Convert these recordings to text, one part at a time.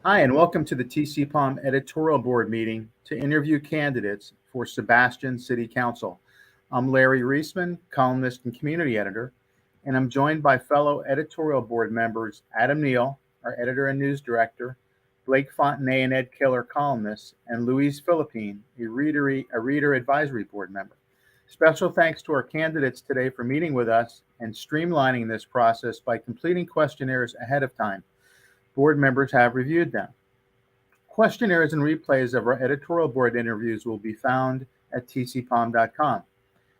Hi, and welcome to the TCPalm Editorial Board meeting to interview candidates for Sebastian City Council. I'm Larry Reisman, columnist and community editor, and I'm joined by fellow editorial board members Adam Neal, our editor and news director, Blake Fontenay and Ed Killer, columnists, and Louise Philippine, a reader advisory board member. Special thanks to our candidates today for meeting with us and streamlining this process by completing questionnaires ahead of time. Board members have reviewed them. Questionnaires and replays of our editorial board interviews will be found at tcpalm.com.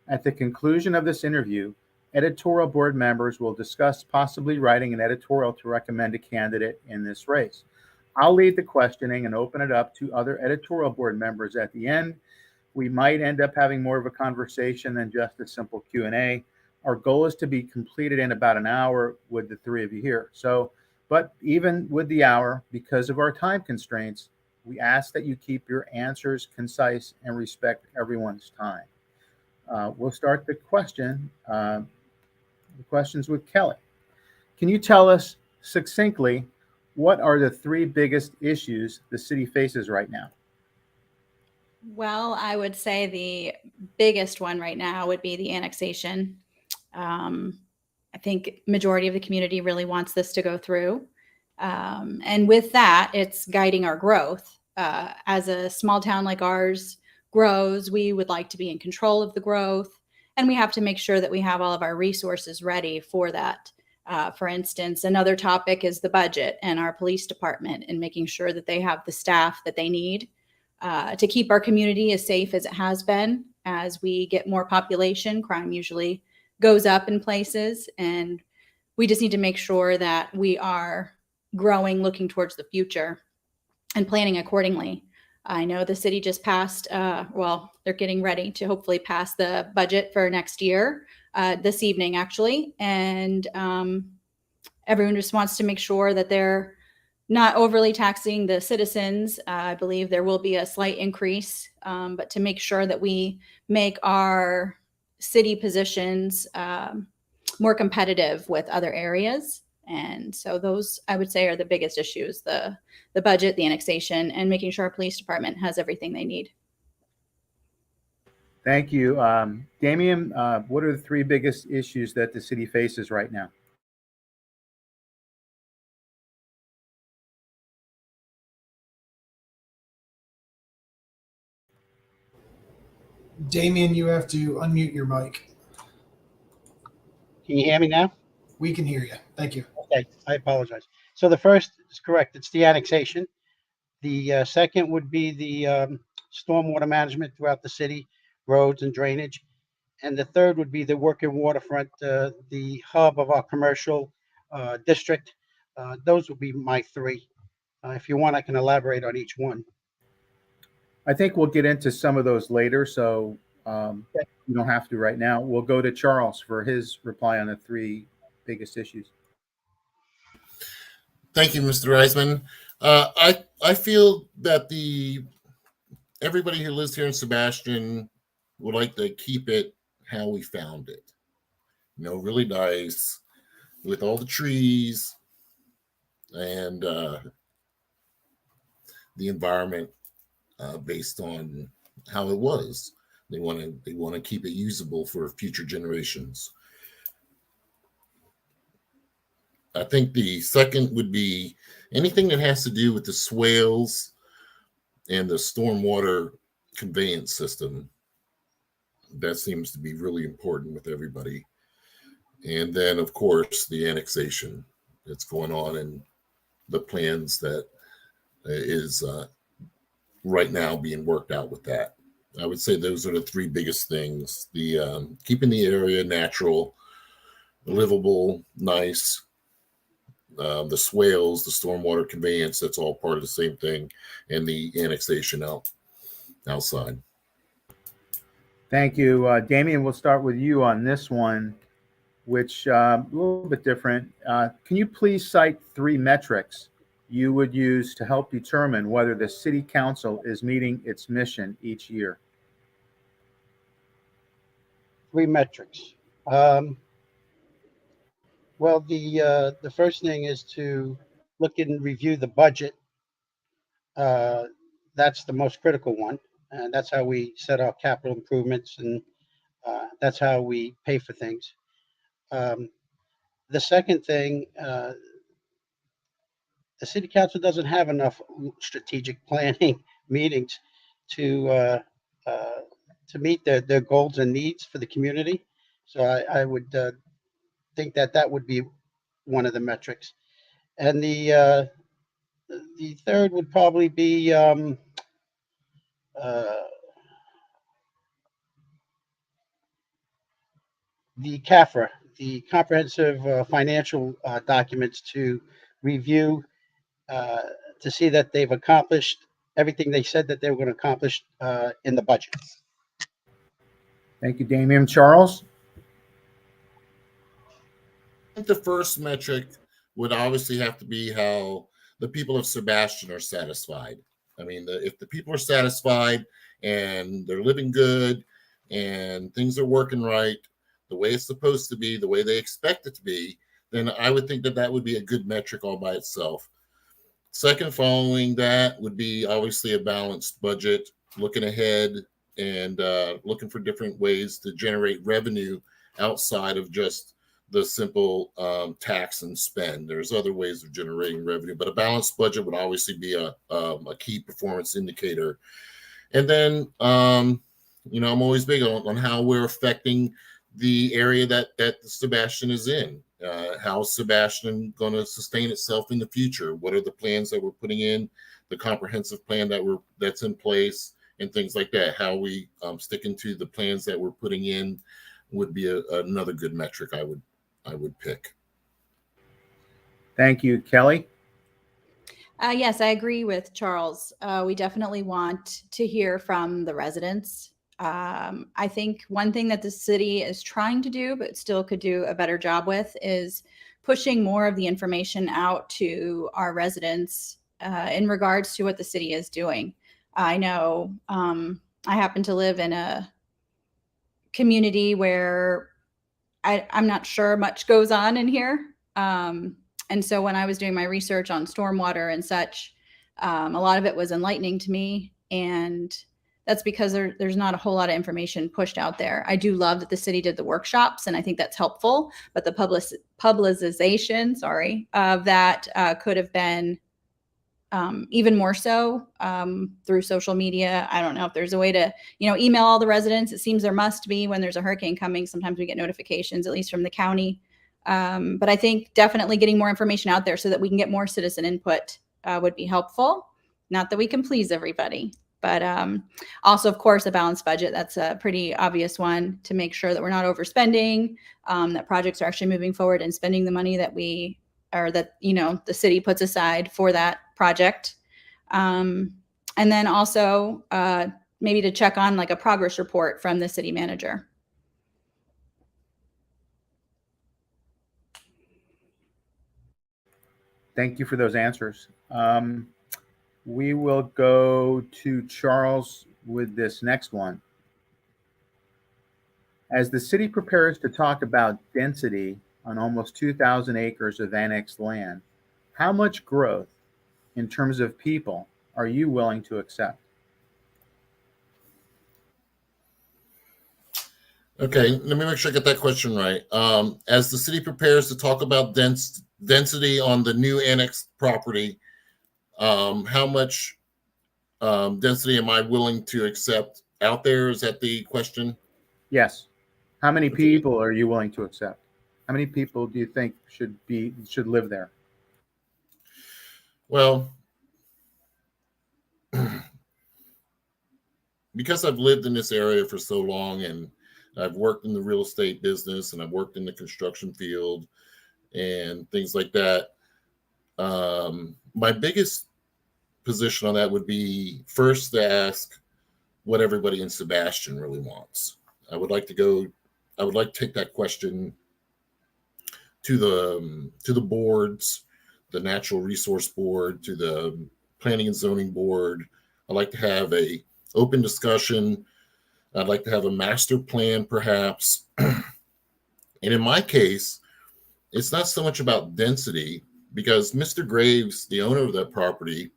At the conclusion of this interview, editorial board members will discuss possibly writing an editorial to recommend a candidate in this race. I'll lead the questioning and open it up to other editorial board members at the end. We might end up having more of a conversation than just a simple Q&A. Our goal is to be completed in about an hour with the three of you here. But even with the hour, because of our time constraints, we ask that you keep your answers concise and respect everyone's time. We'll start the questions with Kelly. Can you tell us succinctly what are the three biggest issues the city faces right now? Well, I would say the biggest one right now would be the annexation. I think majority of the community really wants this to go through. And with that, it's guiding our growth. As a small town like ours grows, we would like to be in control of the growth, and we have to make sure that we have all of our resources ready for that. For instance, another topic is the budget and our police department and making sure that they have the staff that they need to keep our community as safe as it has been. As we get more population, crime usually goes up in places, and we just need to make sure that we are growing, looking towards the future and planning accordingly. I know the city just passed, they're getting ready to hopefully pass the budget for next year this evening, actually. And everyone just wants to make sure that they're not overly taxing the citizens. I believe there will be a slight increase, but to make sure that we make our city positions more competitive with other areas. And so those, I would say, are the biggest issues: the budget, the annexation, and making sure our police department has everything they need. Thank you. Damien, what are the three biggest issues that the city faces right now? Damien, you have to unmute your mic. Can you hear me now? We can hear you. Thank you. Okay, I apologize. So the first is correct. It's the annexation. The second would be the stormwater management throughout the city, roads and drainage. And the third would be the working waterfront, the hub of our commercial district. Those would be my three. If you want, I can elaborate on each one. I think we'll get into some of those later, so you don't have to right now. We'll go to Charles for his reply on the three biggest issues. Thank you, Mr. Reisman. I feel that everybody who lives here in Sebastian would like to keep it how we found it. Really nice with all the trees and the environment based on how it was. They want to keep it usable for future generations. I think the second would be anything that has to do with the swales and the stormwater conveyance system. That seems to be really important with everybody. And then, of course, the annexation that's going on and the plans that is right now being worked out with that. I would say those are the three biggest things: the keeping the area natural, livable, nice. The swales, the stormwater conveyance, that's all part of the same thing, and the annexation outside. Thank you. Damien, we'll start with you on this one, which a little bit different. Can you please cite three metrics you would use to help determine whether the city council is meeting its mission each year? Three metrics. Well, the first thing is to look and review the budget that's the most critical one. And that's how we set our capital improvements, and that's how we pay for things. The second thing, the city council doesn't have enough strategic planning meetings to meet their goals and needs for the community. So I would think that would be one of the metrics. And the third would probably be the CAFRA, the comprehensive financial documents, to review to see that they've accomplished everything they said that they were going to accomplish in the budget. Thank you, Damien. Charles? I think the first metric would obviously have to be how the people of Sebastian are satisfied. I mean, if the people are satisfied and they're living good and things are working right, the way it's supposed to be, the way they expect it to be, then I would think that would be a good metric all by itself. Second, following that would be obviously a balanced budget, looking ahead and looking for different ways to generate revenue outside of just the simple tax and spend. There's other ways of generating revenue, but a balanced budget would obviously be a key performance indicator. And then, I'm always big on how we're affecting the area that Sebastian is in. How is Sebastian going to sustain itself in the future? What are the plans that we're putting in, the comprehensive plan that's in place, and things like that? How we sticking to the plans that we're putting in would be another good metric I would pick. Thank you, Kelly. Yes, I agree with Charles. We definitely want to hear from the residents. I think one thing that the city is trying to do, but still could do a better job with, is pushing more of the information out to our residents in regards to what the city is doing. I know I happen to live in a community where I'm not sure much goes on in here. And so when I was doing my research on stormwater and such, a lot of it was enlightening to me. And that's because there's not a whole lot of information pushed out there. I do love that the city did the workshops, and I think that's helpful. But the publicization, of that could have been even more so through social media. I don't know if there's a way to, email all the residents. It seems there must be when there's a hurricane coming. Sometimes we get notifications, at least from the county. But I think definitely getting more information out there so that we can get more citizen input would be helpful. Not that we can please everybody, but also, of course, a balanced budget. That's a pretty obvious one, to make sure that we're not overspending, that projects are actually moving forward and spending the money that the city puts aside for that project. And then also maybe to check on like a progress report from the city manager. Thank you for those answers. We will go to Charles with this next one. As the city prepares to talk about density on almost 2,000 acres of annexed land, how much growth in terms of people are you willing to accept? Okay, let me make sure I get that question right. As the city prepares to talk about density on the new annexed property, how much density am I willing to accept out there? Is that the question? Yes. How many people are you willing to accept? How many people do you think should live there? Well, because I've lived in this area for so long, and I've worked in the real estate business, and I've worked in the construction field and things like that, my biggest position on that would be first to ask what everybody in Sebastian really wants. I would like to take that question to the boards, the Natural Resource Board, to the Planning and Zoning Board. I'd like to have a open discussion. I'd like to have a master plan, perhaps. And in my case, it's not so much about density, because Mr. Graves, the owner of that property,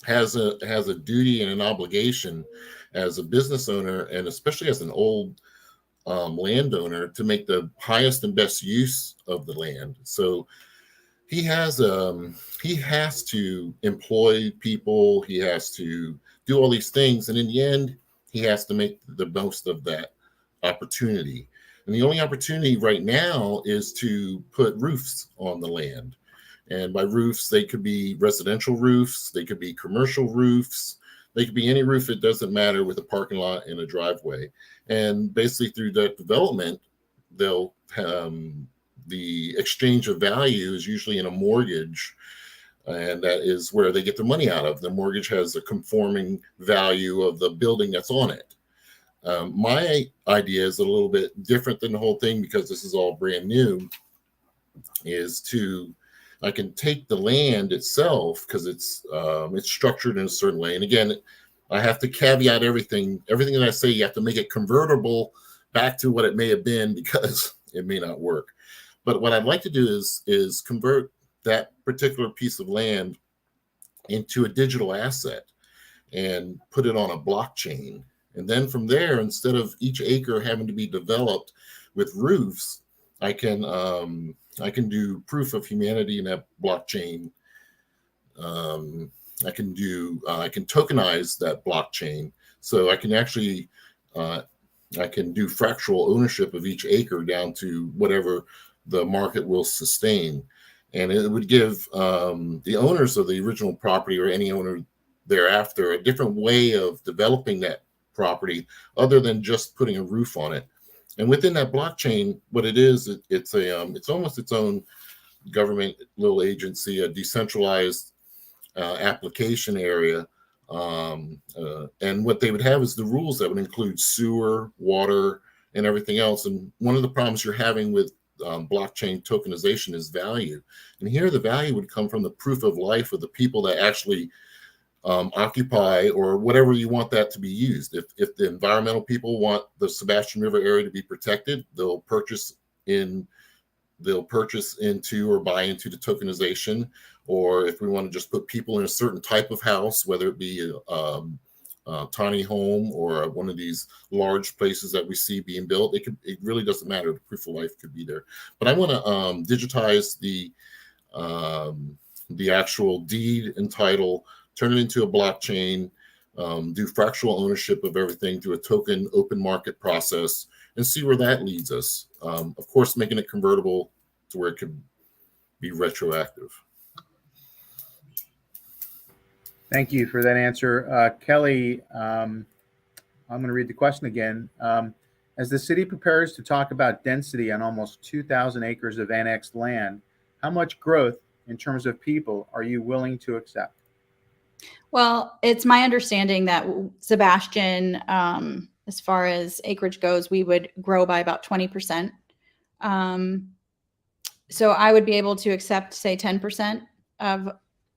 has a duty and an obligation as a business owner, and especially as an old landowner, to make the highest and best use of the land. So he has to employ people, he has to do all these things, and in the end he has to make the most of that opportunity. And the only opportunity right now is to put roofs on the land. And by roofs, they could be residential roofs, they could be commercial roofs, they could be any roof, it doesn't matter, with a parking lot and a driveway. And basically through that development, they'll the exchange of value is usually in a mortgage, and that is where they get their money out of. The mortgage has a conforming value of the building that's on it. My idea is a little bit different than the whole thing, because this is all brand new, I can take the land itself, because it's structured in a certain way. And again, I have to caveat everything that I say. You have to make it convertible back to what it may have been, because it may not work. But what I'd like to do is convert that particular piece of land into a digital asset and put it on a blockchain. And then from there, instead of each acre having to be developed with roofs, I can do proof of humanity in that blockchain. I can tokenize that blockchain, so I can actually I can do fractional ownership of each acre down to whatever the market will sustain. And it would give the owners of the original property, or any owner thereafter, a different way of developing that property other than just putting a roof on it. And within that blockchain, what it is, it's almost its own government little agency, a decentralized application area. And what they would have is the rules that would include sewer, water, and everything else. And one of the problems you're having with blockchain tokenization is value. And here the value would come from the proof of life of the people that actually occupy, or whatever you want that to be used. If the environmental people want the Sebastian River area to be protected, they'll purchase into or buy into the tokenization. Or if we want to just put people in a certain type of house, whether it be a tiny home or one of these large places that we see being built, it really doesn't matter. The proof of life could be there. But I want to digitize the actual deed and title, turn it into a blockchain, do fractional ownership of everything through a token open market process, and see where that leads us. Of course, making it convertible to where it could be retroactive. Thank you for that answer. Kelly, I'm going to read the question again. As the city prepares to talk about density on almost 2,000 acres of annexed land, how much growth in terms of people are you willing to accept? Well, it's my understanding that Sebastian, as far as acreage goes, we would grow by about 20%. So I would be able to accept, say, 10% of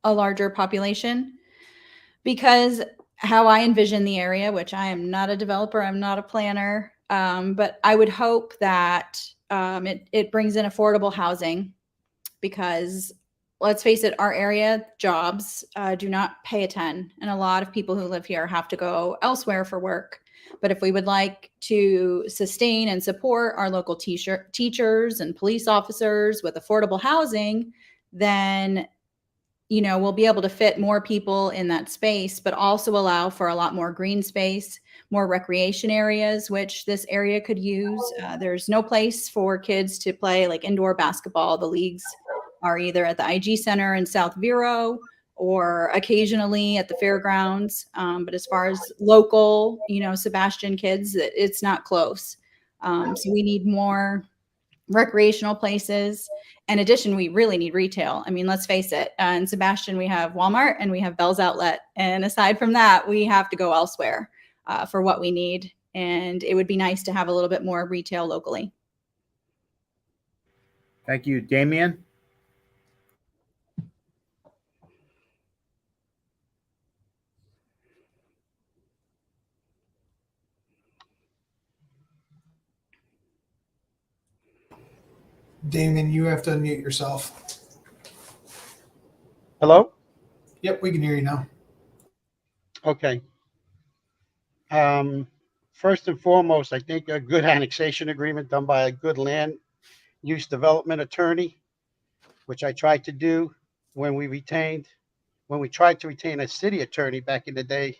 a larger population, because how I envision the area, which I am not a developer, I'm not a planner, but I would hope that it brings in affordable housing, because let's face it, our area jobs do not pay a ton. And a lot of people who live here have to go elsewhere for work. But if we would like to sustain and support our local teachers and police officers with affordable housing, then, you know, we'll be able to fit more people in that space, but also allow for a lot more green space, more recreation areas, which this area could use. There's no place for kids to play like indoor basketball. The leagues are either at the IG Center in South Vero or occasionally at the fairgrounds. But as far as local, you know, Sebastian kids, it's not close. So we need more recreational places. In addition, we really need retail. I mean, let's face it, in Sebastian, we have Walmart and we have Bell's Outlet. And aside from that, we have to go elsewhere for what we need. And it would be nice to have a little bit more retail locally. Thank you. Damien? Damien, you have to unmute yourself. Hello? Yep, we can hear you now. Okay. First and foremost, I think a good annexation agreement done by a good land use development attorney, which I tried to do when we tried to retain a city attorney back in the day,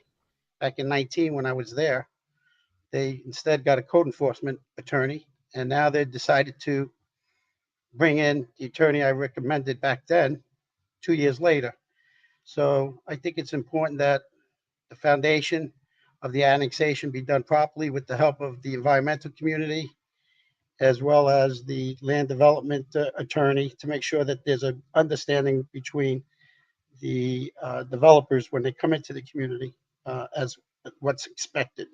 back in 19 when I was there. They instead got a code enforcement attorney, and now they decided to bring in the attorney I recommended back then, 2 years later. So I think it's important that the foundation of the annexation be done properly with the help of the environmental community, as well as the land development attorney, to make sure that there's an understanding between the developers when they come into the community as what's expected.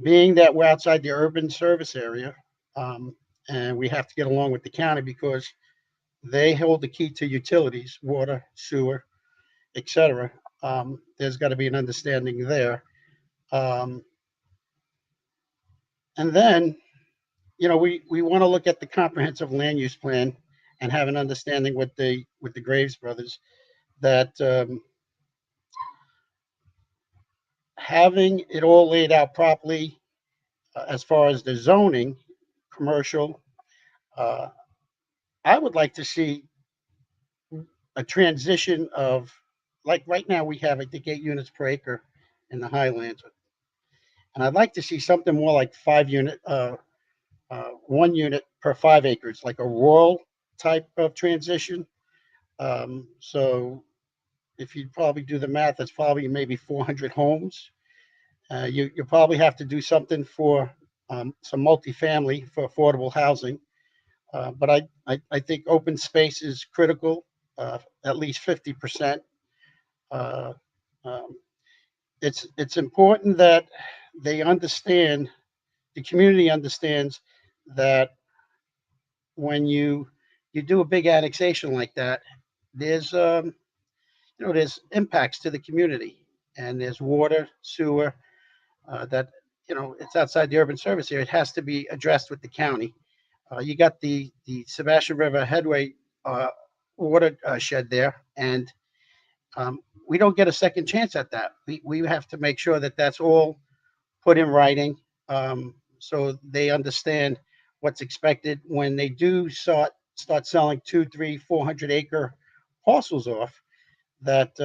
Being that we're outside the urban service area, and we have to get along with the county because they hold the key to utilities, water, sewer, etc. There's got to be an understanding there. And then, we want to look at the comprehensive land use plan and have an understanding with the Graves brothers that having it all laid out properly as far as the zoning, commercial, I would like to see a transition of, like right now we have, I think, 8 units per acre in the Highlands. And I'd like to see something more like 1 unit per 5 acres, like a rural type of transition. So if you probably do the math, that's probably maybe 400 homes. You probably have to do something for some multifamily for affordable housing. But I think open space is critical, at least 50%. It's important that they understand, the community understands that when you do a big annexation like that, there's there's impacts to the community, and there's water, sewer, that it's outside the urban service area. It has to be addressed with the county. You got the Sebastian River headway water shed there, and we don't get a second chance at that. We have to make sure that that's all put in writing, so they understand what's expected when they do start selling 200, 300, 400 acre parcels off, that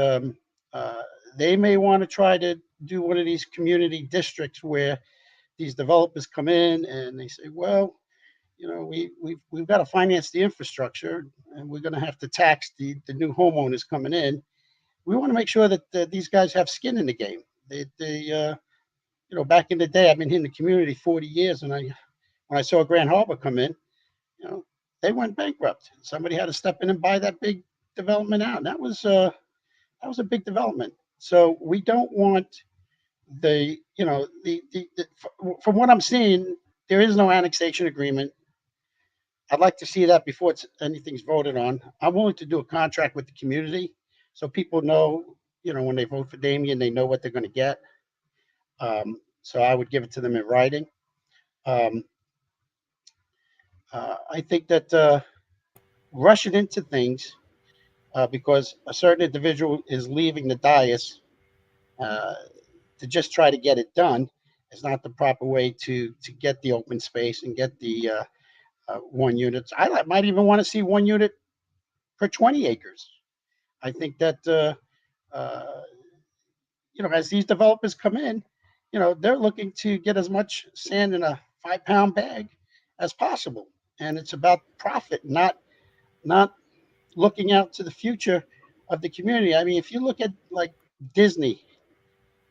they may want to try to do one of these community districts where these developers come in and they say, well, we've got to finance the infrastructure, and we're going to have to tax the new homeowners coming in. We want to make sure that these guys have skin in the game. Back in the day, I've been in the community 40 years, and when I saw Grand Harbor come in, they went bankrupt. Somebody had to step in and buy that big development out. That was a big development. So we don't want from what I'm seeing, there is no annexation agreement. I'd like to see that before anything's voted on. I'm willing to do a contract with the community so people know, when they vote for Damien, they know what they're going to get. So I would give it to them in writing. I think that rushing into things because a certain individual is leaving the dais to just try to get it done is not the proper way to get the open space and get the 1 unit. I might even want to see 1 unit per 20 acres. I think that as these developers come in, they're looking to get as much sand in a 5-pound bag as possible, and it's about profit, not looking out to the future of the community. I mean, if you look at like Disney,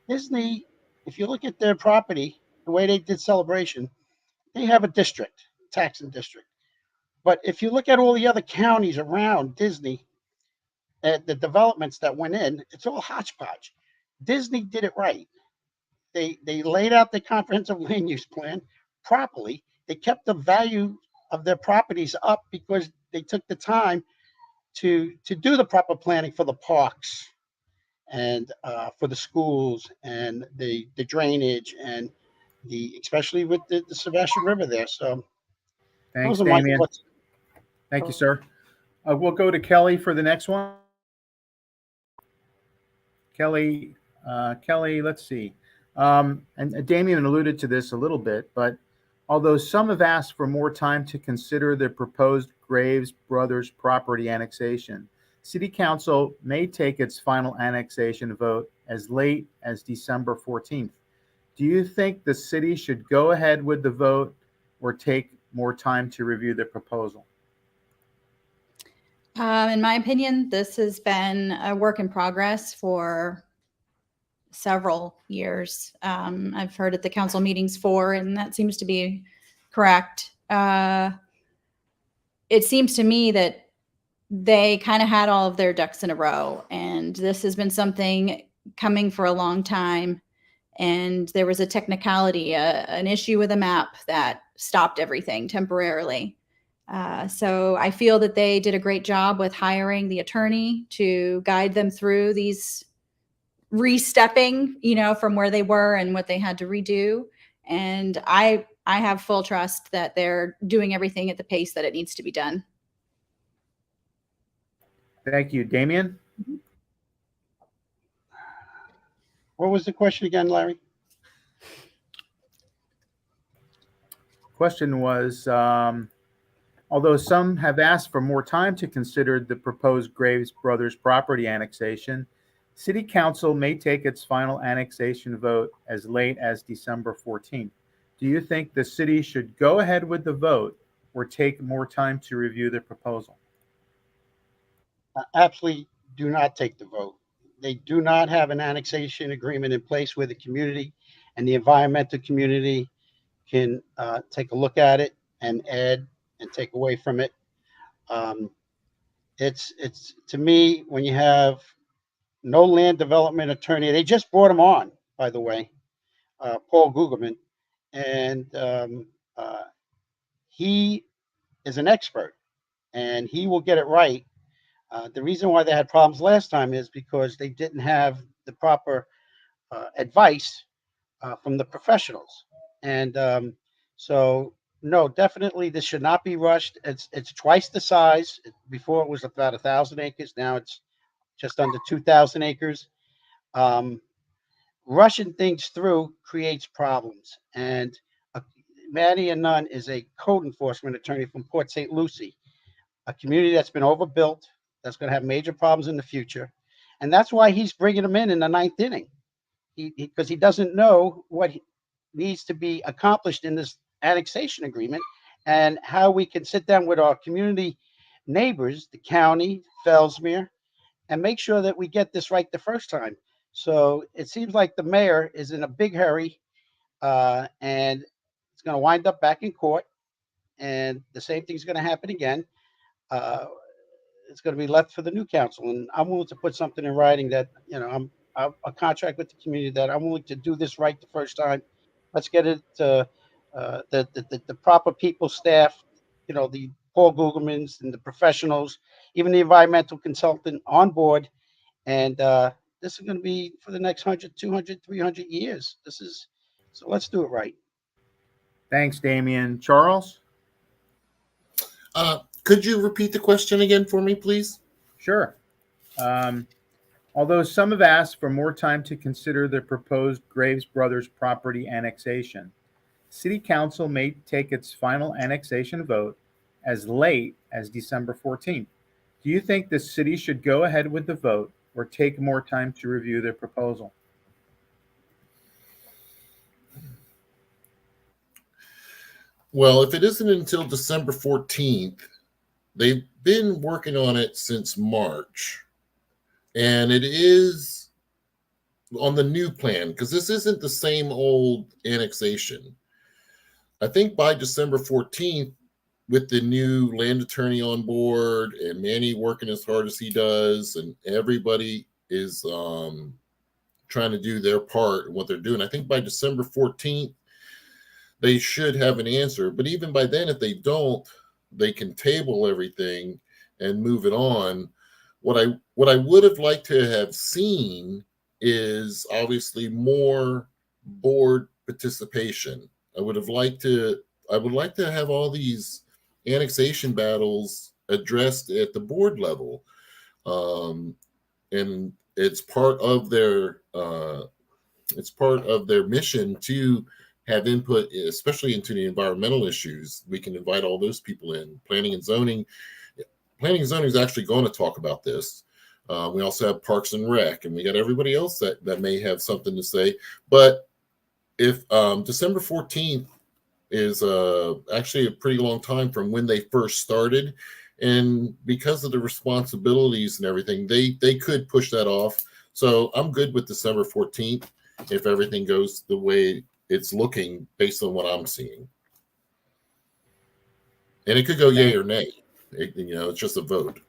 if you look at their property, the way they did Celebration, they have a district, taxing district. But if you look at all the other counties around Disney, the developments that went in, it's all hodgepodge. Disney did it right. They laid out the comprehensive land use plan properly. They kept the value of their properties up because they took the time to do the proper planning for the parks and for the schools and the drainage and especially with the Sebastian River there. So Thanks, those are my Damien. thoughts. Thank you, sir. We'll go to Kelly for the next one. Kelly, Kelly, let's see. And Damien alluded to this a little bit, but although some have asked for more time to consider the proposed Graves Brothers property annexation, City Council may take its final annexation vote as late as December 14th. Do you think the city should go ahead with the vote or take more time to review the proposal? In my opinion, this has been a work in progress for several years. I've heard at the council meetings and that seems to be correct. It seems to me that they kind of had all of their ducks in a row, and this has been something coming for a long time. And there was a technicality, an issue with a map that stopped everything temporarily. So I feel that they did a great job with hiring the attorney to guide them through these re-stepping, from where they were and what they had to redo. And I have full trust that they're doing everything at the pace that it needs to be done. Thank you. Damien? What was the question again, Larry? Question was, although some have asked for more time to consider the proposed Graves Brothers property annexation, City Council may take its final annexation vote as late as December 14th. Do you think the city should go ahead with the vote or take more time to review the proposal? Absolutely do not take the vote. They do not have an annexation agreement in place where the community and the environmental community can take a look at it and add and take away from it. It's to me, when you have no land development attorney, they just brought him on, by the way, Paul Gugelman, and he is an expert and he will get it right. The reason why they had problems last time is because they didn't have the proper advice from the professionals. And so, no, definitely this should not be rushed. It's twice the size. Before it was about 1,000 acres. Now it's just under 2,000 acres. Rushing things through creates problems. And Maddie Nunn is a code enforcement attorney from Port St. Lucie, a community that's been overbuilt, that's going to have major problems in the future. And that's why he's bringing them in the ninth inning, because he doesn't know what needs to be accomplished in this annexation agreement and how we can sit down with our community neighbors, the county, Fellsmere, and make sure that we get this right the first time. So it seems like the mayor is in a big hurry, and it's going to wind up back in court, and the same thing's going to happen again. It's going to be left for the new council, and I'm willing to put something in writing that I'm a contract with the community that I'm willing to do this right the first time. Let's get it the proper people, staff, the Paul Gugelmans and the professionals, even the environmental consultant on board, and this is going to be for the next 100, 200, 300 years. So let's do it right. Thanks, Damien. Charles? Could you repeat the question again for me, please? Sure. Although some have asked for more time to consider the proposed Graves Brothers property annexation, City Council may take its final annexation vote as late as December 14th. Do you think the city should go ahead with the vote or take more time to review the proposal? Well, if it isn't until December 14th, they've been working on it since March. And it is on the new plan, because this isn't the same old annexation. I think by December 14th, with the new land attorney on board and Manny working as hard as he does, and everybody is trying to do their part and what they're doing, I think by December 14th, they should have an answer. But even by then, if they don't, they can table everything and move it on. What I would have liked to have seen is obviously more board participation. I would like to have all these annexation battles addressed at the board level. And it's part of their mission to have input, especially into the environmental issues. We can invite all those people in. Planning and zoning is actually going to talk about this. We also have Parks and Rec, and we got everybody else that may have something to say. But if December 14th is actually a pretty long time from when they first started, and because of the responsibilities and everything, they could push that off. So I'm good with December 14th if everything goes the way it's looking based on what I'm seeing. And it could go yay or nay. It's just a vote.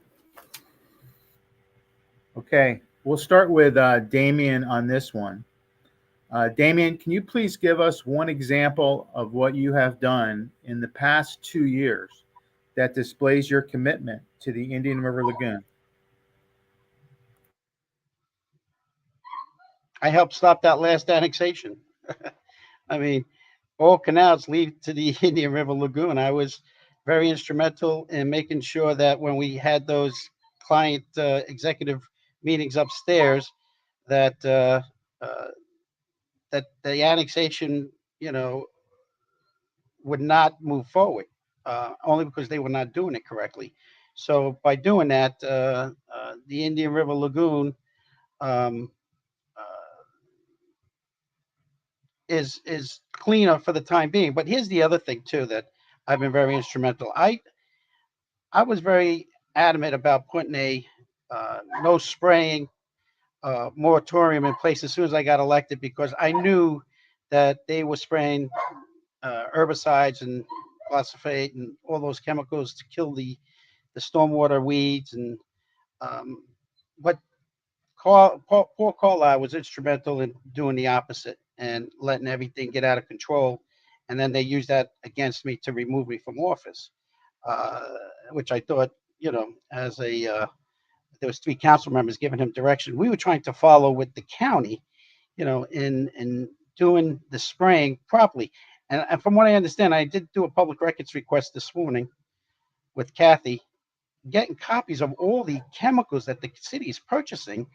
Okay, we'll start with Damien on this one. Damien, can you please give us one example of what you have done in the past 2 years that displays your commitment to the Indian River Lagoon? I helped stop that last annexation. I mean, all canals lead to the Indian River Lagoon. I was very instrumental in making sure that when we had those client executive meetings upstairs, that that the annexation, would not move forward, only because they were not doing it correctly. So by doing that, the Indian River Lagoon um, is cleaner for the time being. But here's the other thing too that I've been very instrumental. I was very adamant about putting a no spraying moratorium in place as soon as I got elected, because I knew that they were spraying herbicides and glyphosate and all those chemicals to kill the stormwater weeds. And but Paul Carlisle was instrumental in doing the opposite and letting everything get out of control. And then they used that against me to remove me from office, which I thought, as there was 3 council members giving him direction. We were trying to follow with the county, in doing the spraying properly. And from what I understand, I did do a public records request this morning with Kathy, getting copies of all the chemicals that the city is purchasing.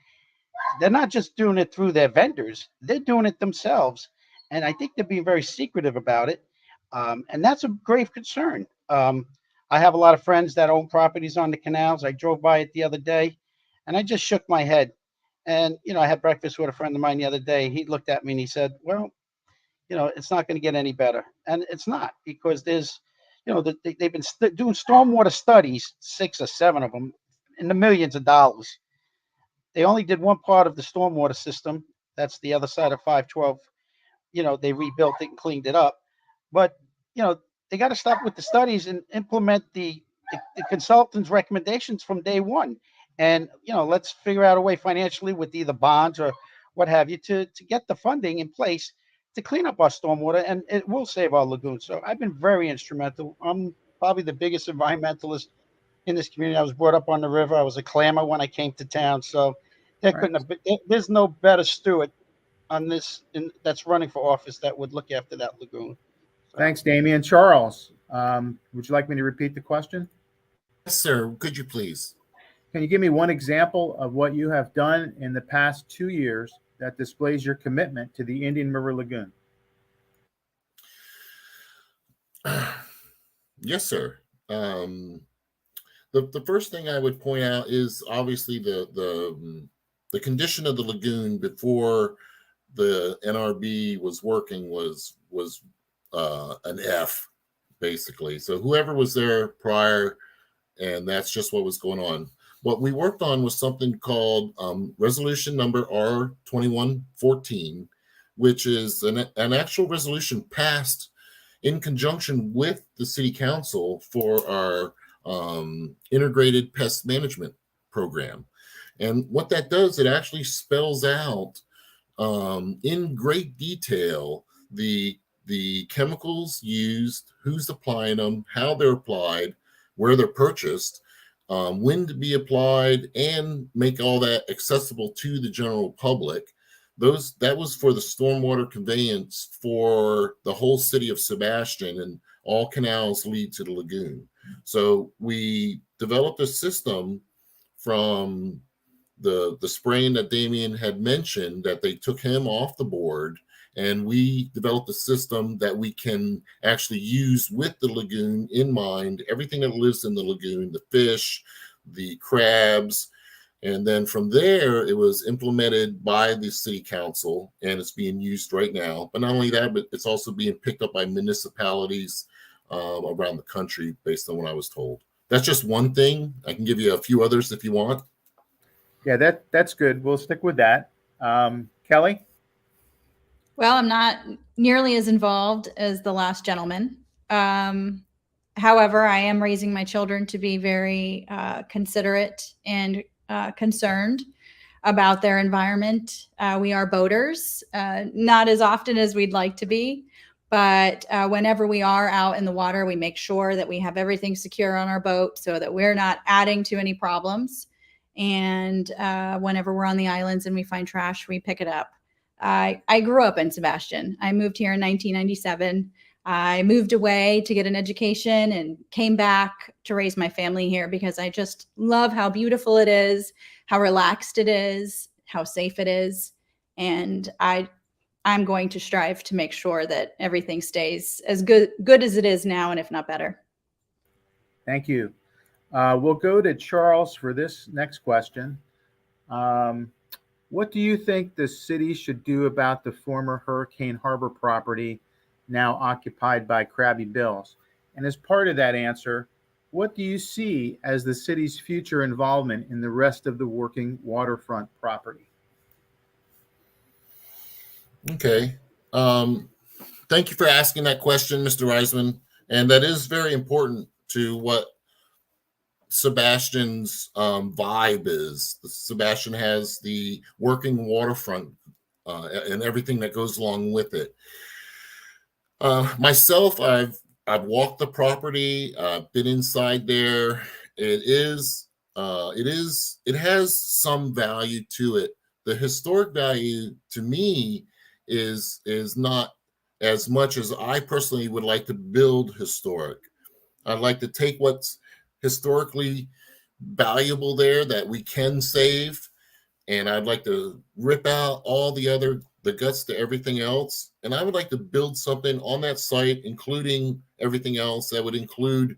They're not just doing it through their vendors, they're doing it themselves. And I think they're being very secretive about it. And that's a grave concern. I have a lot of friends that own properties on the canals. I drove by it the other day and I just shook my head. And, I had breakfast with a friend of mine the other day. He looked at me and he said, well, it's not going to get any better. And it's not, because there's, they've been doing stormwater studies, 6 or 7 of them, in the millions of dollars. They only did one part of the stormwater system. That's the other side of 512. They rebuilt it and cleaned it up. But, they got to stop with the studies and implement the consultant's recommendations from day one. And, let's figure out a way financially with either bonds or what have you to get the funding in place to clean up our stormwater, and it will save our lagoon. So I've been very instrumental. I'm probably the biggest environmentalist in this community. I was brought up on the river. I was a clammer when I came to town. So there's no better steward on this that's running for office that would look after that lagoon. So. Thanks, Damien. Charles, would you like me to repeat the question? Yes, sir. Could you please? Can you give me one example of what you have done in the past 2 years that displays your commitment to the Indian River Lagoon? Yes, sir. The first thing I would point out is obviously the condition of the lagoon before the NRB was working was an F, basically. So whoever was there prior, and that's just what was going on. What we worked on was something called resolution number R2114, which is an actual resolution passed in conjunction with the city council for our integrated pest management program. And what that does, it actually spells out in great detail the chemicals used, who's applying them, how they're applied, where they're purchased, when to be applied, and make all that accessible to the general public. That was for the stormwater conveyance for the whole city of Sebastian, and all canals lead to the lagoon. So we developed a system from the spraying that Damien had mentioned, that they took him off the board, and we developed a system that we can actually use with the lagoon in mind, everything that lives in the lagoon, the fish, the crabs. And then from there, it was implemented by the city council, and it's being used right now. But not only that, but it's also being picked up by municipalities around the country, based on what I was told. That's just one thing. I can give you a few others if you want. Yeah, that's good. We'll stick with that. Kelly? Well, I'm not nearly as involved as the last gentleman. However, I am raising my children to be very considerate and concerned about their environment. We are boaters, not as often as we'd like to be, but whenever we are out in the water, we make sure that we have everything secure on our boat so that we're not adding to any problems. And whenever we're on the islands and we find trash, we pick it up. I grew up in Sebastian. I moved here in 1997. I moved away to get an education and came back to raise my family here because I just love how beautiful it is, how relaxed it is, how safe it is. And I'm going to strive to make sure that everything stays as good as it is now, and if not better. Thank you. We'll go to Charles for this next question. What do you think the city should do about the former Hurricane Harbor property now occupied by Crabby Bills? And as part of that answer, what do you see as the city's future involvement in the rest of the working waterfront property? Okay. Thank you for asking that question, Mr. Reisman. And that is very important to what Sebastian's vibe is. Sebastian has the working waterfront and everything that goes along with it. Myself, I've walked the property, been inside there. It has some value to it. The historic value to me is not as much as I personally would like to build historic. I'd like to take what's historically valuable there that we can save, and I'd like to rip out all the guts to everything else, and I would like to build something on that site, including everything else. That would include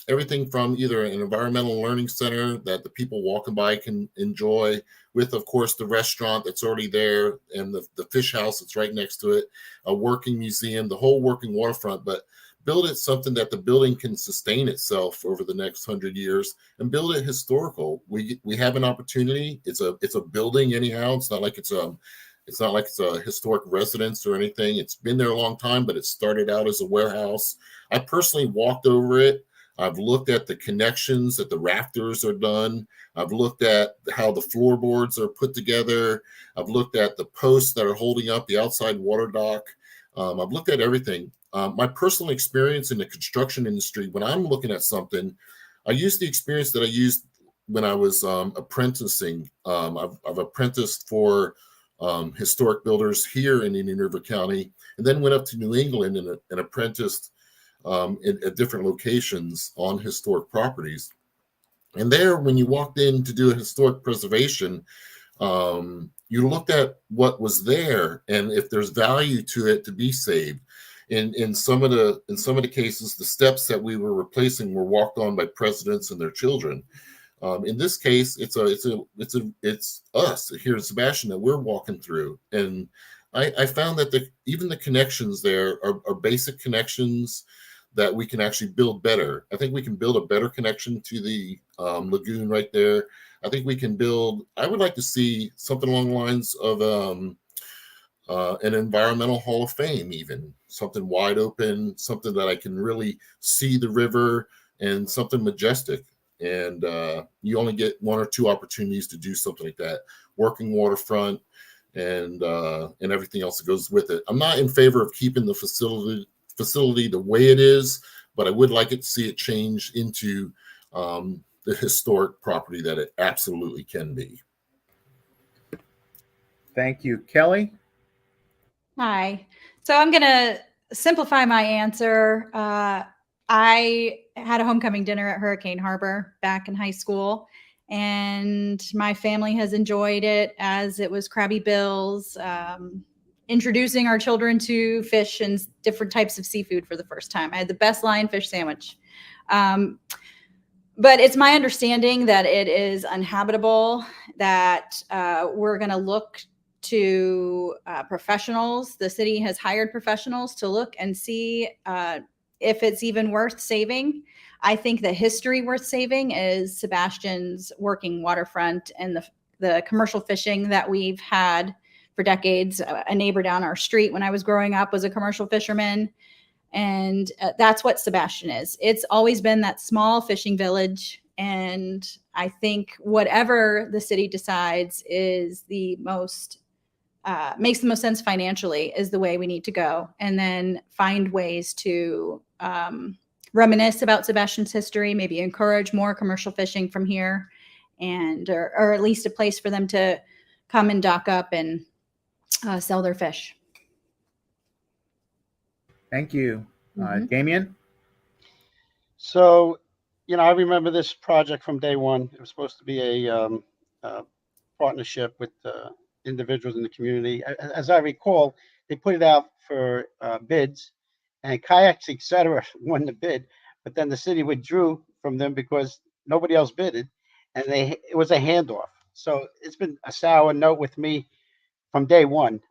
everything from either an environmental learning center that the people walking by can enjoy, with, of course, the restaurant that's already there, and the fish house that's right next to it, a working museum, the whole working waterfront, but build it something that the building can sustain itself over the next 100 years, and build it historical. We have an opportunity. It's a building anyhow. It's not like it's a historic residence or anything. It's been there a long time, but it started out as a warehouse. I personally walked over it. I've looked at the connections that the rafters are done. I've looked at how the floorboards are put together. I've looked at the posts that are holding up the outside water dock. I've looked at everything. My personal experience in the construction industry, when I'm looking at something, I use the experience that I used when I was apprenticing. I've apprenticed for historic builders here in Indian River County, and then went up to New England and apprenticed at different locations on historic properties. And there, when you walked in to do a historic preservation, you looked at what was there and if there's value to it to be saved. In some of the cases, the steps that we were replacing were walked on by presidents and their children. In this case, it's us here in Sebastian that we're walking through, and I found that even the connections there are basic connections that we can actually build better. I think we can build a better connection to the lagoon right there. I think we can build. I would like to see something along the lines of an environmental hall of fame, even something wide open, something that I can really see the river, and something majestic. And you only get one or two opportunities to do something like that. Working waterfront and everything else that goes with it. I'm not in favor of keeping the facility the way it is, but I would like it to see it change into the historic property that it absolutely can be. Thank you. Kelly? Hi. So I'm going to simplify my answer. I had a homecoming dinner at Hurricane Harbor back in high school, and my family has enjoyed it as it was Crabby Bill's, introducing our children to fish and different types of seafood for the first time. I had the best lionfish sandwich. But it's my understanding that it is uninhabitable, that we're going to look to professionals. The city has hired professionals to look and see if it's even worth saving. I think the history worth saving is Sebastian's working waterfront and the commercial fishing that we've had for decades. A neighbor down our street when I was growing up was a commercial fisherman. And that's what Sebastian is. It's always been that small fishing village. And I think whatever the city decides is the most, makes the most sense financially is the way we need to go. And then find ways to reminisce about Sebastian's history, maybe encourage more commercial fishing from here, and or at least a place for them to come and dock up and sell their fish. Thank you. Mhm. Damien? So, I remember this project from day one. It was supposed to be a partnership with individuals in the community. As I recall, they put it out for bids, and Kayaks, etc., won the bid. But then the city withdrew from them because nobody else bidded, and it was a handoff. So it's been a sour note with me from day one.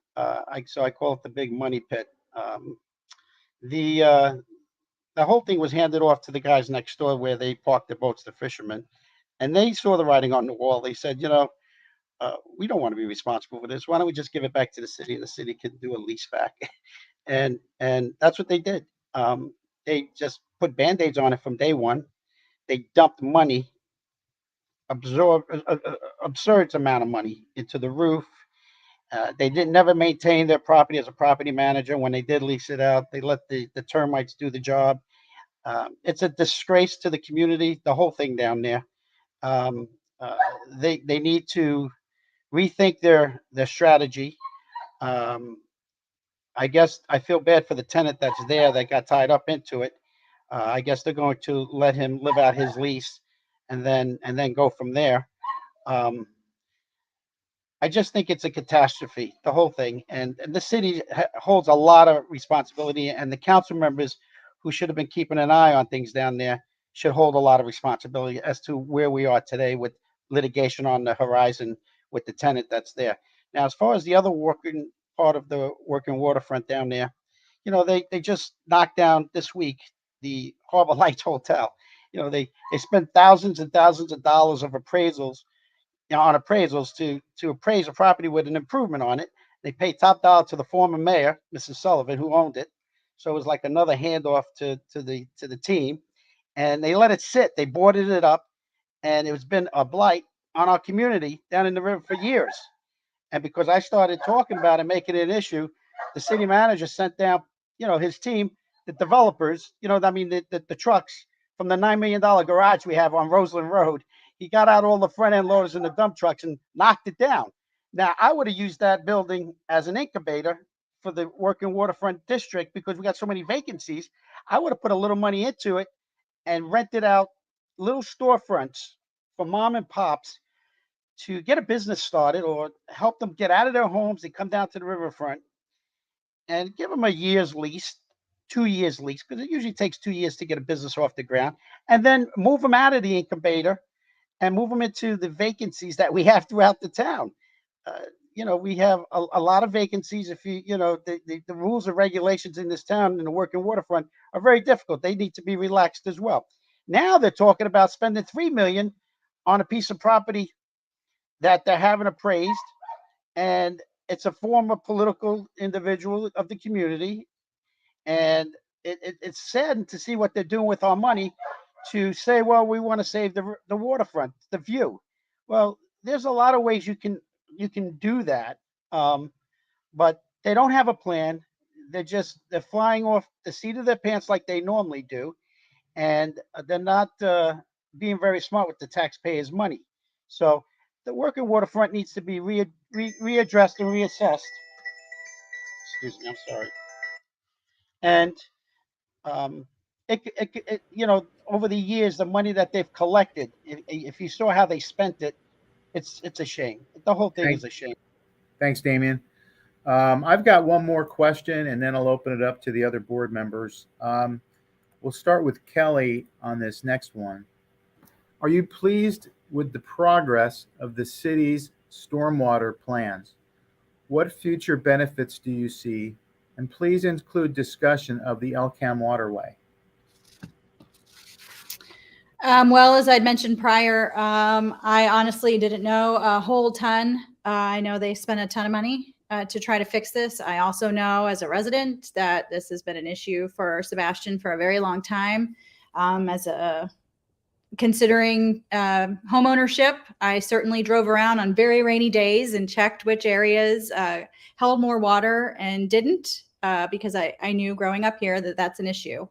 So I call it the big money pit. The whole thing was handed off to the guys next door where they parked their boats, the fishermen, and they saw the writing on the wall. They said, we don't want to be responsible for this. Why don't we just give it back to the city, and the city can do a lease back? and that's what they did. They just put band-aids on it from day one. They dumped money, absurd amount of money into the roof. They didn't never maintain their property as a property manager. When they did lease it out, they let the termites do the job. It's a disgrace to the community, the whole thing down there. They need to rethink their strategy. I guess I feel bad for the tenant that's there that got tied up into it. I guess they're going to let him live out his lease and then go from there. I just think it's a catastrophe, the whole thing. And the city holds a lot of responsibility, and the council members who should have been keeping an eye on things down there should hold a lot of responsibility as to where we are today with litigation on the horizon with the tenant that's there. Now, as far as the other working part of the working waterfront down there, they just knocked down this week the Harbor Lights Hotel. They spent thousands and thousands of dollars of appraisals on appraisals to appraise a property with an improvement on it. They paid top dollar to the former mayor, Mrs. Sullivan, who owned it. So it was like another handoff to the team, and they let it sit. They boarded it up, and it's been a blight on our community down in the river for years. And because I started talking about it, making it an issue, the city manager sent down, his team, the developers, the trucks from the $9 million garage we have on Roseland Road. He got out all the front end loaders and the dump trucks and knocked it down. Now, I would have used that building as an incubator for the working waterfront district because we got so many vacancies. I would have put a little money into it and rented out little storefronts for mom and pops to get a business started or help them get out of their homes and come down to the riverfront and give them a year's lease, 2 years lease, because it usually takes 2 years to get a business off the ground, and then move them out of the incubator and move them into the vacancies that we have throughout the town. We have a lot of vacancies. If the rules and regulations in this town in the working waterfront are very difficult. They need to be relaxed as well. Now they're talking about spending $3 million on a piece of property that they're having appraised, and it's a former political individual of the community, and it's sad to see what they're doing with our money to say, well, we want to save the waterfront, the view. Well, there's a lot of ways you can do that, but they don't have a plan. They're flying off the seat of their pants like they normally do, and they're not being very smart with the taxpayers' money. So the working waterfront needs to be readdressed and reassessed. Excuse me, I'm sorry. And over the years, the money that they've collected, if you saw how they spent it, it's a shame. The whole thing is a shame. Thanks, Damien. I've got one more question, and then I'll open it up to the other board members. We'll start with Kelly on this next one. Are you pleased with the progress of the city's stormwater plans? What future benefits do you see? And please include discussion of the Elkham waterway. Well, as I'd mentioned prior, I honestly didn't know a whole ton. I know they spent a ton of money to try to fix this. I also know as a resident that this has been an issue for Sebastian for a very long time. Considering home ownership, I certainly drove around on very rainy days and checked which areas held more water and didn't, because I knew growing up here that that's an issue.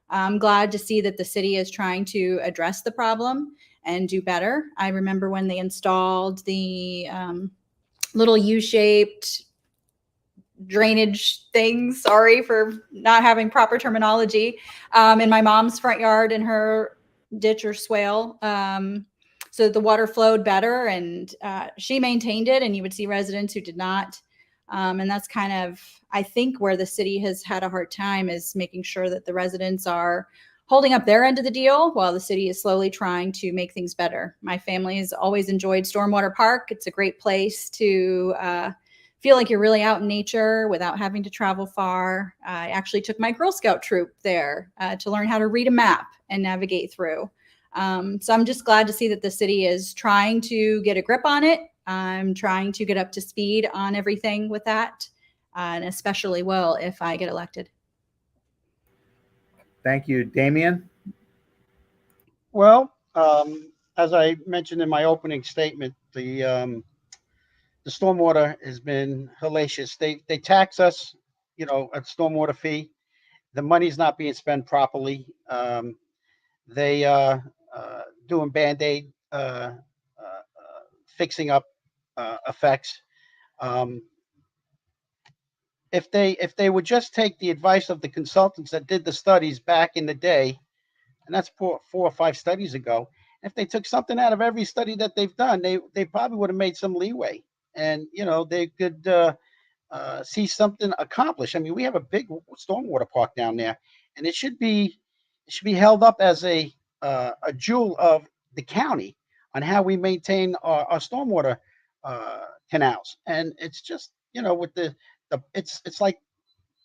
I'm glad to see that the city is trying to address the problem and do better. I remember when they installed the little U-shaped drainage things, sorry for not having proper terminology, in my mom's front yard in her ditch or swale, so that the water flowed better, and she maintained it, and you would see residents who did not. And that's kind of, I think, where the city has had a hard time, is making sure that the residents are holding up their end of the deal while the city is slowly trying to make things better. My family has always enjoyed Stormwater Park. It's a great place to feel like you're really out in nature without having to travel far. I actually took my Girl Scout troop there to learn how to read a map and navigate through. So I'm just glad to see that the city is trying to get a grip on it. I'm trying to get up to speed on everything with that, and especially will if I get elected. Thank you. Damien? Well, as I mentioned in my opening statement, the stormwater has been hellacious. They tax us, a stormwater fee. The money's not being spent properly. They doing Band-Aid fixing up effects. If they would just take the advice of the consultants that did the studies back in the day, and that's 4 or 5 studies ago, if they took something out of every study that they've done, they probably would have made some leeway, and they could see something accomplished. I mean, we have a big stormwater park down there, and it should be held up as a jewel of the county on how we maintain our stormwater canals. And it's just, with it's like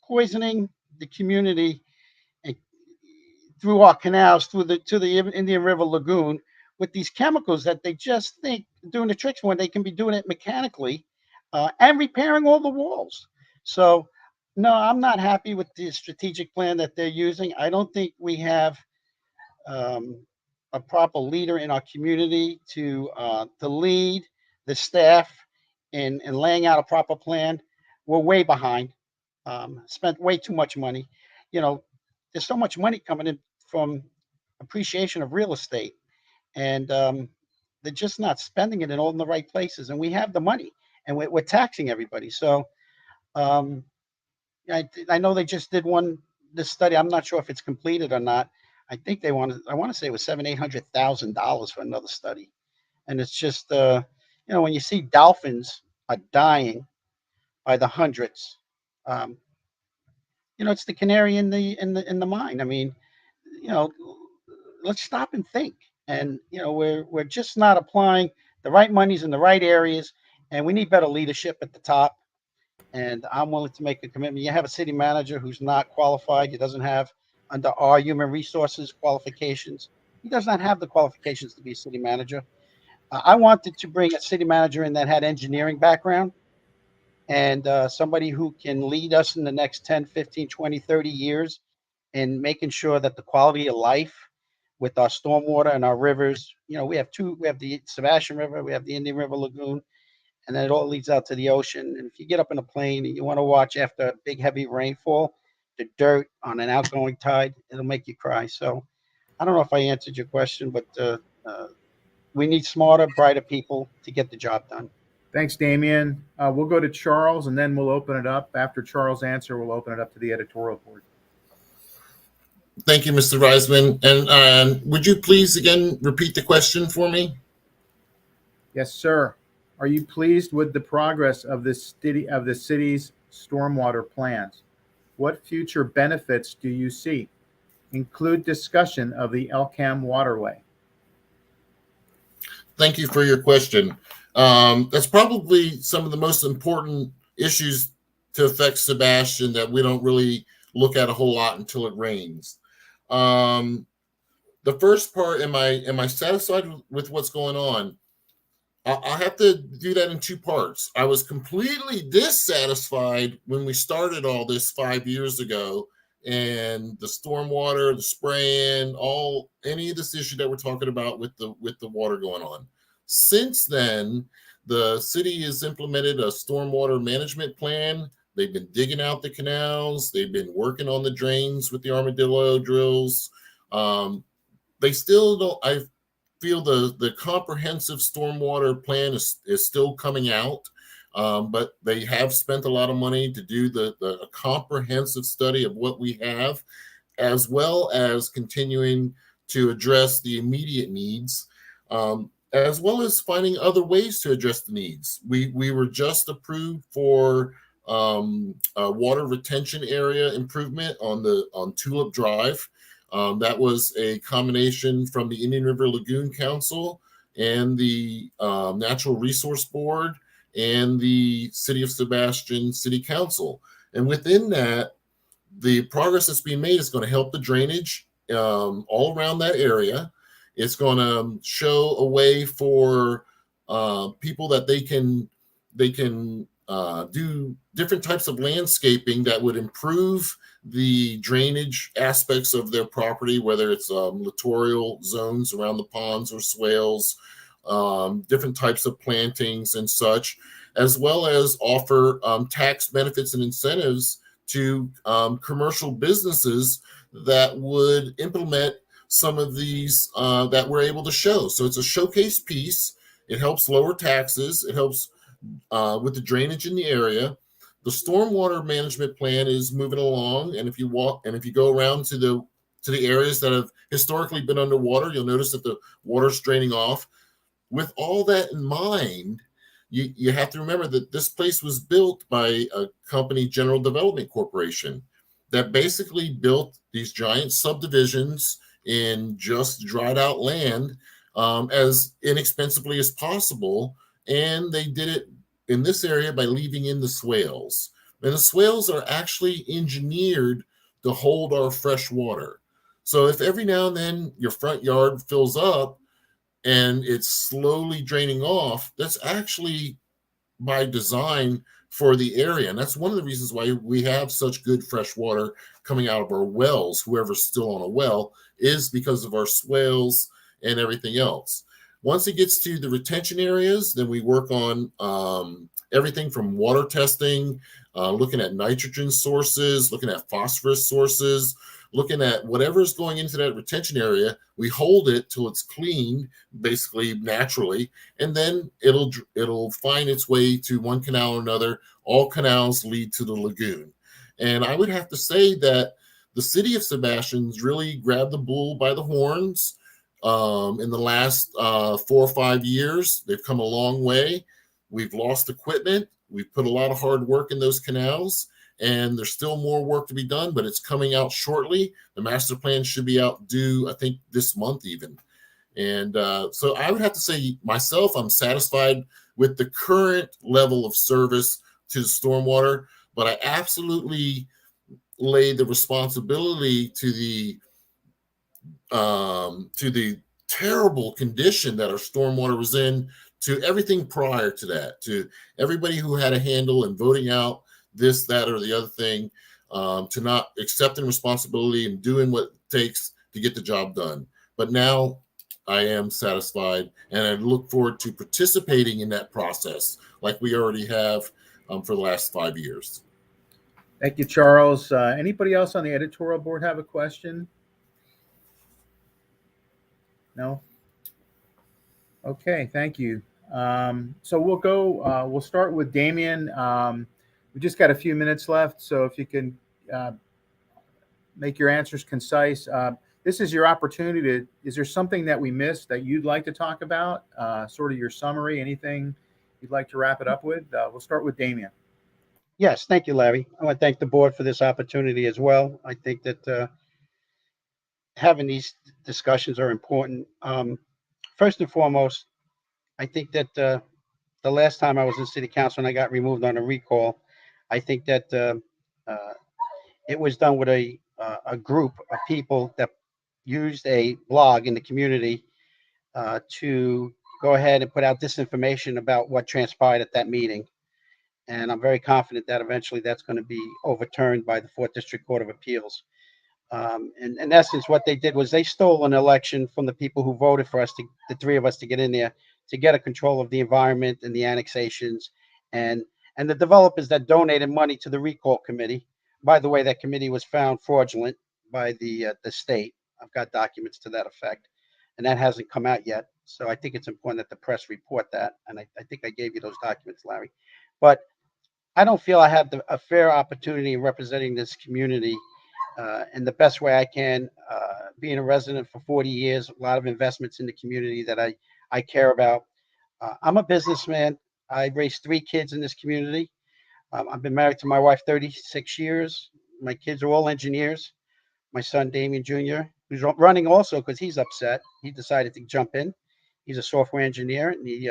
poisoning the community through our canals, to the Indian River Lagoon, with these chemicals that they just think doing the tricks when they can be doing it mechanically and repairing all the walls. So, no, I'm not happy with the strategic plan that they're using. I don't think we have a proper leader in our community to lead the staff in laying out a proper plan. We're way behind. Spent way too much money. There's so much money coming in from appreciation of real estate, and they're just not spending it in all in the right places. And we have the money, and we're taxing everybody. So I know they just did this study. I'm not sure if it's completed or not. I think I want to say it was $700,000-$800,000 for another study. And it's just, when you see dolphins are dying by the hundreds, it's the canary in the mine. I mean, let's stop and think. And, we're just not applying the right monies in the right areas, and we need better leadership at the top. And I'm willing to make a commitment. You have a city manager who's not qualified. He doesn't have, under our human resources qualifications, he does not have the qualifications to be a city manager. I wanted to bring a city manager in that had engineering background, and somebody who can lead us in the next 10, 15, 20, 30 years in making sure that the quality of life with our stormwater and our rivers, we have the Sebastian River, we have the Indian River Lagoon, and then it all leads out to the ocean. And if you get up in a plane and you want to watch after a big heavy rainfall, the dirt on an outgoing tide, it'll make you cry. So I don't know if I answered your question, but we need smarter, brighter people to get the job done. Thanks, Damien. We'll go to Charles, and then we'll open it up. After Charles' answer, we'll open it up to the editorial board. Thank you, Mr. Reisman. And would you please again repeat the question for me? Yes, sir. Are you pleased with the progress of the city's stormwater plans? What future benefits do you see? Include discussion of the Elkham waterway. Thank you for your question. That's probably some of the most important issues to affect Sebastian that we don't really look at a whole lot until it rains. The first part, am I satisfied with what's going on? I have to do that in two parts. I was completely dissatisfied when we started all this 5 years ago, and the stormwater, the spraying, any of this issue that we're talking about with the water going on. Since then, the city has implemented a stormwater management plan. They've been digging out the canals. They've been working on the drains with the armadillo drills. They still don't. I feel the comprehensive stormwater plan is still coming out, but they have spent a lot of money to do the comprehensive study of what we have, as well as continuing to address the immediate needs, as well as finding other ways to address the needs. We were just approved for a water retention area improvement on Tulip Drive. That was a combination from the Indian River Lagoon Council and the Natural Resource Board and the City of Sebastian City Council. And within that, the progress that's being made is going to help the drainage all around that area. It's going to show a way for people that they can do different types of landscaping that would improve the drainage aspects of their property, whether it's littoral zones around the ponds or swales, different types of plantings and such, as well as offer tax benefits and incentives to commercial businesses that would implement some of these that we're able to show. So it's a showcase piece. It helps lower taxes. It helps with the drainage in the area. The stormwater management plan is moving along, and if you go around to the areas that have historically been underwater, you'll notice that the water's draining off. With all that in mind, you have to remember that this place was built by a company, General Development Corporation, that basically built these giant subdivisions in just dried out land as inexpensively as possible, and they did it in this area by leaving in the swales. And the swales are actually engineered to hold our fresh water. So if every now and then your front yard fills up and it's slowly draining off, that's actually by design for the area. And that's one of the reasons why we have such good fresh water coming out of our wells. Whoever's still on a well is because of our swales and everything else. Once it gets to the retention areas, then we work on everything from water testing, looking at nitrogen sources, looking at phosphorus sources, looking at whatever's going into that retention area. We hold it till it's cleaned, basically naturally, and then it'll find its way to one canal or another. All canals lead to the lagoon. And I would have to say that the city of Sebastian's really grabbed the bull by the horns. In the last 4 or 5 years, they've come a long way. We've lost equipment. We've put a lot of hard work in those canals, and there's still more work to be done, but it's coming out shortly. The master plan should be out due, I think, this month even. And so I would have to say myself, I'm satisfied with the current level of service to the stormwater, but I absolutely lay the responsibility to the terrible condition that our stormwater was in to everything prior to that, to everybody who had a handle in voting out this, that, or the other thing, to not accepting responsibility and doing what it takes to get the job done. But now I am satisfied, and I look forward to participating in that process like we already have for the last 5 years. Thank you, Charles. Anybody else on the editorial board have a question? No? Okay, thank you. So we'll start with Damien. We just got a few minutes left, so if you can make your answers concise. This is your opportunity to, is there something that we missed that you'd like to talk about? Sort of your summary, anything you'd like to wrap it up with? We'll start with Damien. Yes, thank you, Larry. I want to thank the board for this opportunity as well. I think that having these discussions are important. First and foremost, I think that the last time I was in city council and I got removed on a recall, I think that it was done with a group of people that used a blog in the community to go ahead and put out disinformation about what transpired at that meeting. And I'm very confident that eventually that's going to be overturned by the 4th District Court of Appeals. In essence, what they did was they stole an election from the people who voted for us, the three of us, to get in there, to get a control of the environment and the annexations, and the developers that donated money to the recall committee. By the way, that committee was found fraudulent by the state. I've got documents to that effect, and that hasn't come out yet. So I think it's important that the press report that, and I think I gave you those documents, Larry. But I don't feel I had a fair opportunity in representing this community in the best way I can. Being a resident for 40 years, a lot of investments in the community that I care about. I'm a businessman. I raised 3 kids in this community. I've been married to my wife 36 years. My kids are all engineers. My son, Damien Jr., who's running also because he's upset. He decided to jump in. He's a software engineer, and he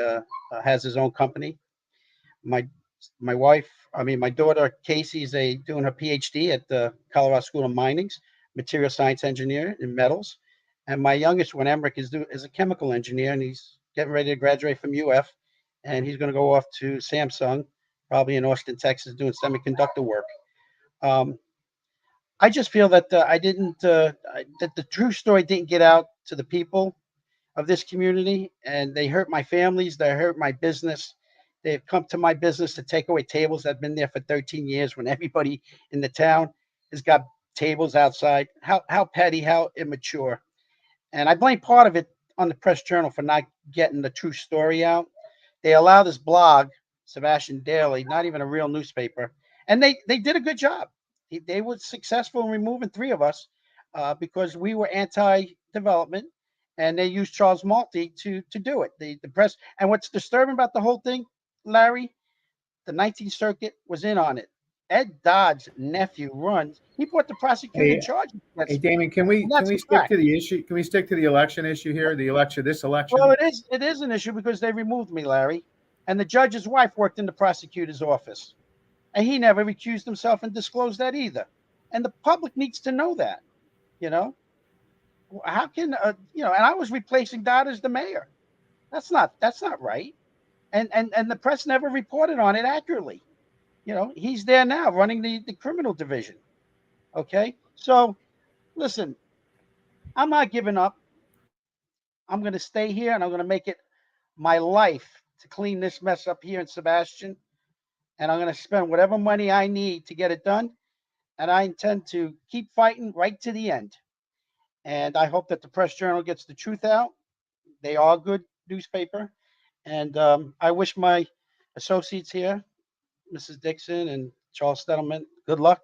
has his own company. My daughter Casey is doing her PhD at the Colorado School of Mining's material science engineer in metals, and my youngest one, Emmerich, is a chemical engineer, and he's getting ready to graduate from UF, and he's going to go off to Samsung, probably in Austin, Texas, doing semiconductor work. I just feel that that the true story didn't get out to the people of this community, and they hurt my families. They hurt my business. They've come to my business to take away tables that have been there for 13 years when everybody in the town has got tables outside. How petty, how immature. And I blame part of it on the Press Journal for not getting the true story out. They allow this blog, Sebastian Daily, not even a real newspaper, and they did a good job. They were successful in removing 3 of us because we were anti-development, and they used Charles Malty to do it. The press, and what's disturbing about the whole thing, Larry, the 19th Circuit was in on it. Ed Dodd's nephew runs. He put the prosecutor in charge. Hey, Damien, can we stick to the issue? Can we stick to the election issue here? This election. Well, it is an issue because they removed me, Larry, and the judge's wife worked in the prosecutor's office, and he never recused himself and disclosed that either. And the public needs to know that. How can and I was replacing Dodd as the mayor. That's not right. And the press never reported on it accurately. He's there now running the criminal division. Okay. So listen, I'm not giving up. I'm going to stay here, and I'm going to make it my life to clean this mess up here in Sebastian. And I'm going to spend whatever money I need to get it done. And I intend to keep fighting right to the end. And I hope that the Press Journal gets the truth out. They are a good newspaper. And I wish my associates here, Mrs. Dixon and Charles Stadelman, good luck.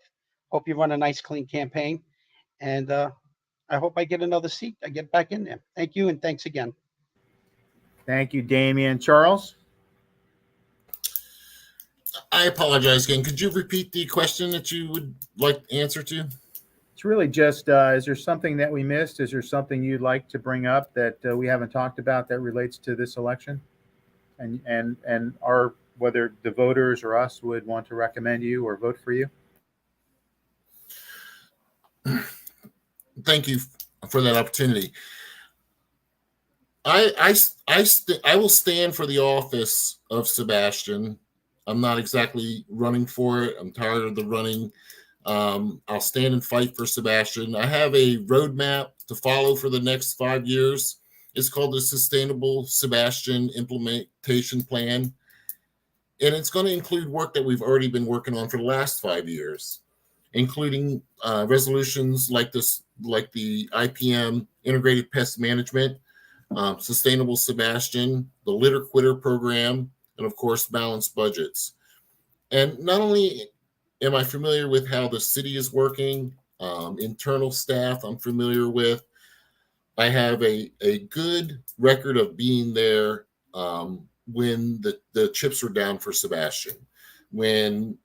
Hope you run a nice, clean campaign. And I hope I get another seat. I get back in there. Thank you, and thanks again. Thank you, Damien. Charles? I apologize again. Could you repeat the question that you would like answer to? It's really just, is there something that we missed? Is there something you'd like to bring up that we haven't talked about that relates to this election? And whether the voters or us would want to recommend you or vote for you? Thank you for that opportunity. I will stand for the office of Sebastian. I'm not exactly running for it. I'm tired of the running. I'll stand and fight for Sebastian. I have a roadmap to follow for the next 5 years. It's called the Sustainable Sebastian Implementation Plan. And it's going to include work that we've already been working on for the last 5 years, including resolutions like the IPM, Integrated Pest Management, Sustainable Sebastian, the Litter Quitter Program, and of course, balanced budgets. And not only am I familiar with how the city is working Internal staff I'm familiar with. I have a good record of being there when the chips were down for Sebastian. When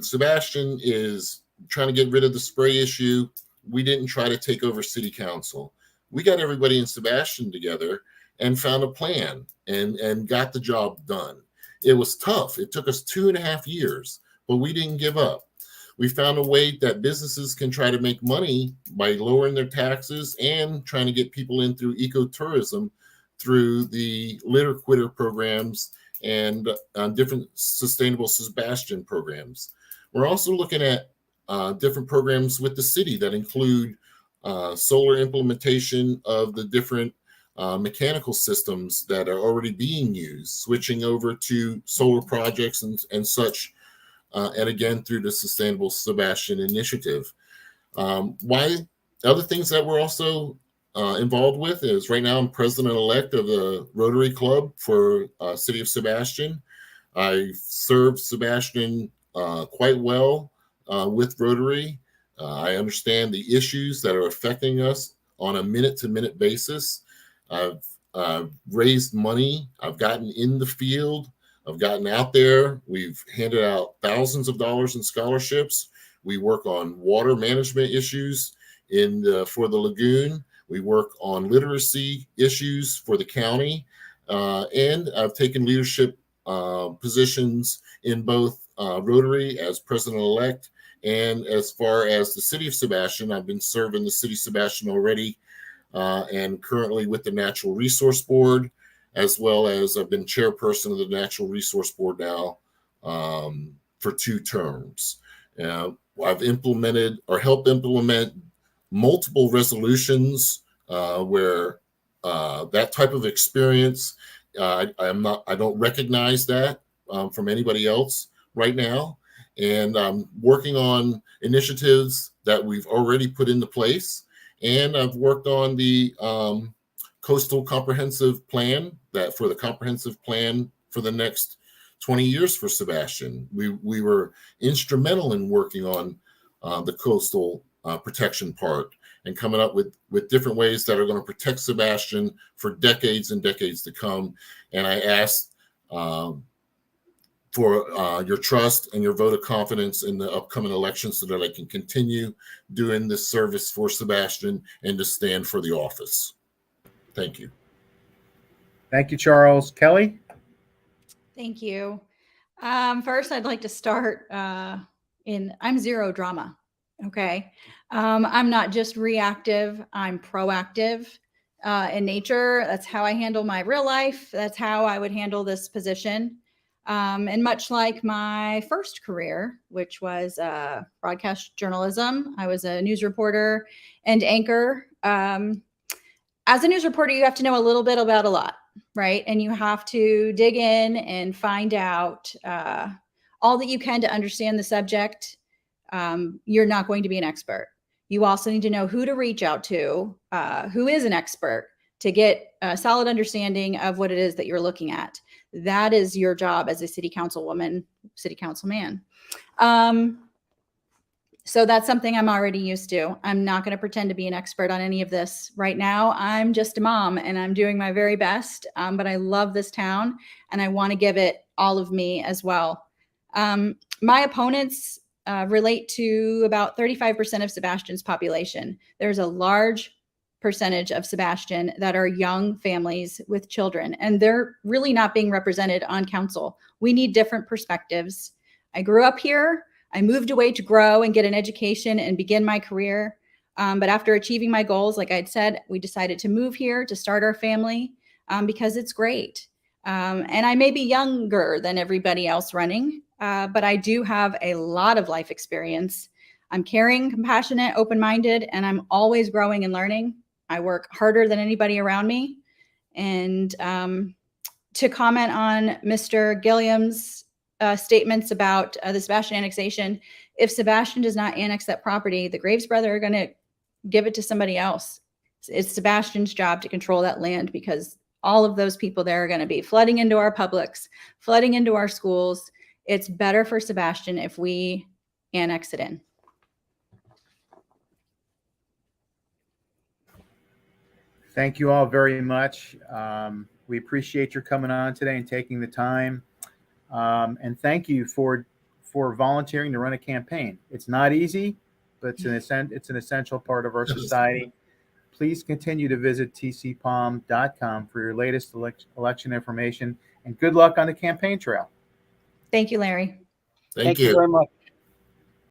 Sebastian is trying to get rid of the spray issue, we didn't try to take over city council. We got everybody in Sebastian together and found a plan and got the job done. It was tough. It took us 2.5 years, but we didn't give up. We found a way that businesses can try to make money by lowering their taxes and trying to get people in through ecotourism through the litter quitter programs and different sustainable Sebastian programs. We're also looking at different programs with the city that include solar implementation of the different mechanical systems that are already being used, switching over to solar projects and such. And again, through the Sustainable Sebastian Initiative. Other things that we're also involved with is right now I'm president-elect of the Rotary Club for City of Sebastian. I served Sebastian quite well with Rotary. I understand the issues that are affecting us on a minute-to-minute basis. I've raised money. I've gotten in the field. I've gotten out there. We've handed out thousands of dollars in scholarships. We work on water management issues for the lagoon. We work on literacy issues for the county. And I've taken leadership positions in both Rotary as president-elect and as far as the city of Sebastian. I've been serving the city of Sebastian already and currently with the Natural Resource Board, as well as I've been chairperson of the Natural Resource Board now for 2 terms. I've implemented or helped implement multiple resolutions where that type of experience, I don't recognize that from anybody else right now. And I'm working on initiatives that we've already put into place. And I've worked on the Coastal Comprehensive Plan for the comprehensive plan for the next 20 years for Sebastian. We were instrumental in working on the coastal protection part and coming up with different ways that are going to protect Sebastian for decades and decades to come. And I asked for your trust and your vote of confidence in the upcoming election so that I can continue doing this service for Sebastian and to stand for the office. Thank you. Thank you, Charles. Kelly? Thank you. First, I'd like to start I'm zero drama. Okay. I'm not just reactive. I'm proactive in nature. That's how I handle my real life. That's how I would handle this position. And much like my first career, which was broadcast journalism, I was a news reporter and anchor. As a news reporter, you have to know a little bit about a lot, right? And you have to dig in and find out all that you can to understand the subject. You're not going to be an expert. You also need to know who to reach out to, who is an expert, to get a solid understanding of what it is that you're looking at. That is your job as a city councilwoman, city councilman. So that's something I'm already used to. I'm not going to pretend to be an expert on any of this right now. I'm just a mom and I'm doing my very best. But I love this town and I want to give it all of me as well. My opponents relate to about 35% of Sebastian's population. There's a large percentage of Sebastian that are young families with children, and they're really not being represented on council. We need different perspectives. I grew up here. I moved away to grow and get an education and begin my career. But after achieving my goals, like I'd said, we decided to move here to start our family because it's great. And I may be younger than everybody else running, but I do have a lot of life experience. I'm caring, compassionate, open-minded, and I'm always growing and learning. I work harder than anybody around me. And to comment on Mr. Gilliams' statements about the Sebastian annexation, if Sebastian does not annex that property, the Graves brothers are going to give it to somebody else. It's Sebastian's job to control that land because all of those people there are going to be flooding into our publics, flooding into our schools. It's better for Sebastian if we annex it in. Thank you all very much. We appreciate your coming on today and taking the time. And thank you for volunteering to run a campaign. It's not easy, but it's an essential part of our society. Please continue to visit tcpalm.com for your latest election information, and good luck on the campaign trail. Thank you, Larry. Thank you. very much.